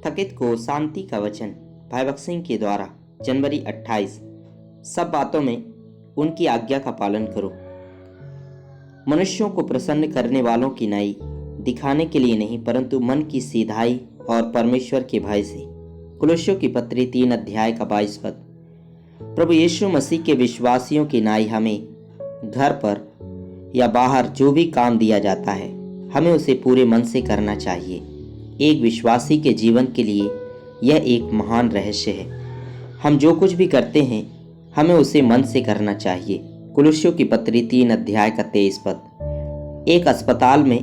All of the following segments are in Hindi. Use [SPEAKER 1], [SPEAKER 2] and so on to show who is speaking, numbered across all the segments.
[SPEAKER 1] थकित को शांति का वचन भाई भगत सिंह के द्वारा जनवरी 28। सब बातों में उनकी आज्ञा का पालन करो। मनुष्यों को प्रसन्न करने वालों की नाई दिखाने के लिए नहीं, परंतु मन की सीधाई और परमेश्वर के भय से। कुलुस्सियों की पत्री 3 अध्याय का 22 पद। प्रभु यीशु मसीह के विश्वासियों की नाई हमें घर पर या बाहर जो भी काम दिया जाता है, हमें उसे पूरे मन से करना चाहिए। एक विश्वासी के जीवन के लिए यह एक महान रहस्य है। हम जो कुछ भी करते हैं, हमें उसे मन से करना चाहिए। कुलुस्सियों की पत्री 3 अध्याय का 23 पद। एक अस्पताल में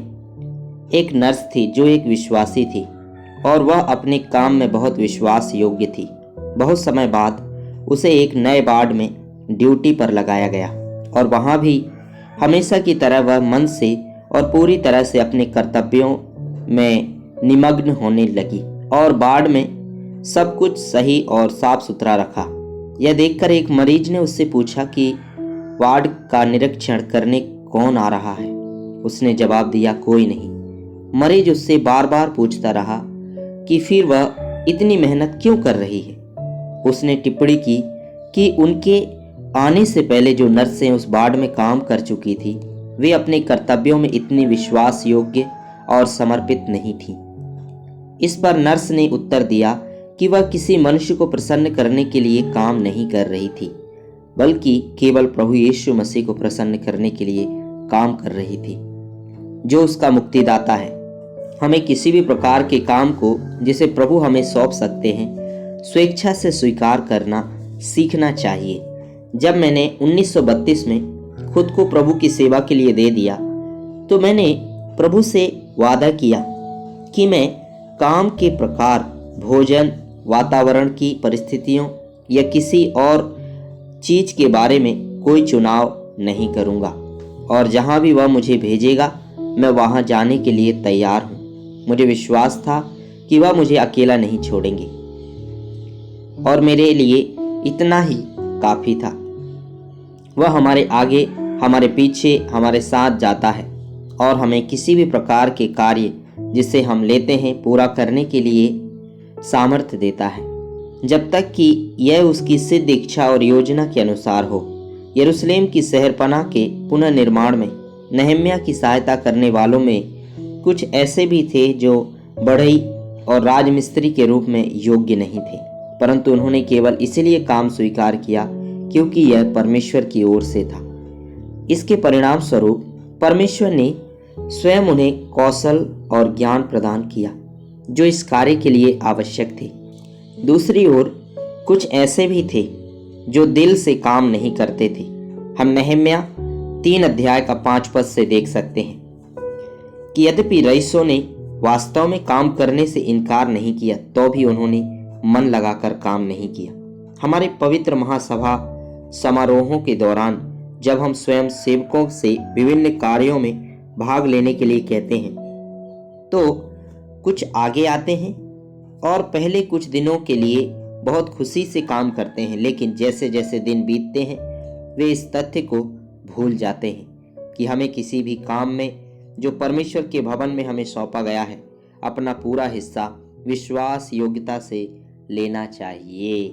[SPEAKER 1] एक नर्स थी जो एक विश्वासी थी और वह अपने काम में बहुत विश्वास योग्य थी। बहुत समय बाद उसे एक नए वार्ड में ड्यूटी पर लगाया गया और वहाँ भी हमेशा की तरह वह मन से और पूरी तरह से अपने कर्तव्यों में निमग्न होने लगी और वार्ड में सब कुछ सही और साफ सुथरा रखा। यह देखकर एक मरीज ने उससे पूछा कि वार्ड का निरीक्षण करने कौन आ रहा है। उसने जवाब दिया, कोई नहीं। मरीज उससे बार बार पूछता रहा कि फिर वह इतनी मेहनत क्यों कर रही है। उसने टिप्पणी की कि उनके आने से पहले जो नर्सें उस वार्ड में काम कर चुकी थी, वे अपने कर्तव्यों में इतनी विश्वास योग्य और समर्पित नहीं थी। इस पर नर्स ने उत्तर दिया कि वह किसी मनुष्य को प्रसन्न करने के लिए काम नहीं कर रही थी, बल्कि केवल प्रभु यीशु मसीह को प्रसन्न करने के लिए काम कर रही थी, जो उसका मुक्तिदाता है। हमें किसी भी प्रकार के काम को जिसे प्रभु हमें सौंप सकते हैं, स्वेच्छा से स्वीकार करना सीखना चाहिए। जब मैंने 1932 में खुद को प्रभु की सेवा के लिए दे दिया, तो मैंने प्रभु से वादा किया कि मैं काम के प्रकार, भोजन, वातावरण की परिस्थितियों या किसी और चीज के बारे में कोई चुनाव नहीं करूंगा और जहां भी वह मुझे भेजेगा, मैं वहां जाने के लिए तैयार हूं। मुझे विश्वास था कि वह मुझे अकेला नहीं छोड़ेंगे और मेरे लिए इतना ही काफी था। वह हमारे आगे, हमारे पीछे, हमारे साथ जाता है और हमें किसी भी प्रकार के कार्य जिसे हम लेते हैं पूरा करने के लिए सामर्थ्य देता है, जब तक कि यह उसकी सिद्ध इच्छा और योजना के अनुसार हो। यरूशलेम की शहरपनाह के पुनर्निर्माण में नहम्याह की सहायता करने वालों में कुछ ऐसे भी थे जो बढ़ई और राजमिस्त्री के रूप में योग्य नहीं थे, परंतु उन्होंने केवल इसलिए काम स्वीकार किया क्योंकि यह परमेश्वर की ओर से था। इसके परिणाम स्वरूप परमेश्वर ने स्वयं उन्हें कौशल और ज्ञान प्रदान किया जो इस कार्य के लिए आवश्यक थे। दूसरी ओर कुछ ऐसे भी थे जो दिल से काम नहीं करते थे। हम नहम्याह 3 अध्याय का 5 पद से देख सकते हैं कि यद्यपि रईसों ने वास्तव में काम करने से इनकार नहीं किया, तो भी उन्होंने मन लगाकर काम नहीं किया। हमारे पवित्र महासभा समारोहों के दौरान जब हम स्वयं सेवकों से विभिन्न कार्यों में भाग लेने के लिए कहते हैं, तो कुछ आगे आते हैं और पहले कुछ दिनों के लिए बहुत खुशी से काम करते हैं, लेकिन जैसे जैसे दिन बीतते हैं वे इस तथ्य को भूल जाते हैं कि हमें किसी भी काम में जो परमेश्वर के भवन में हमें सौंपा गया है, अपना पूरा हिस्सा विश्वास योग्यता से लेना चाहिए।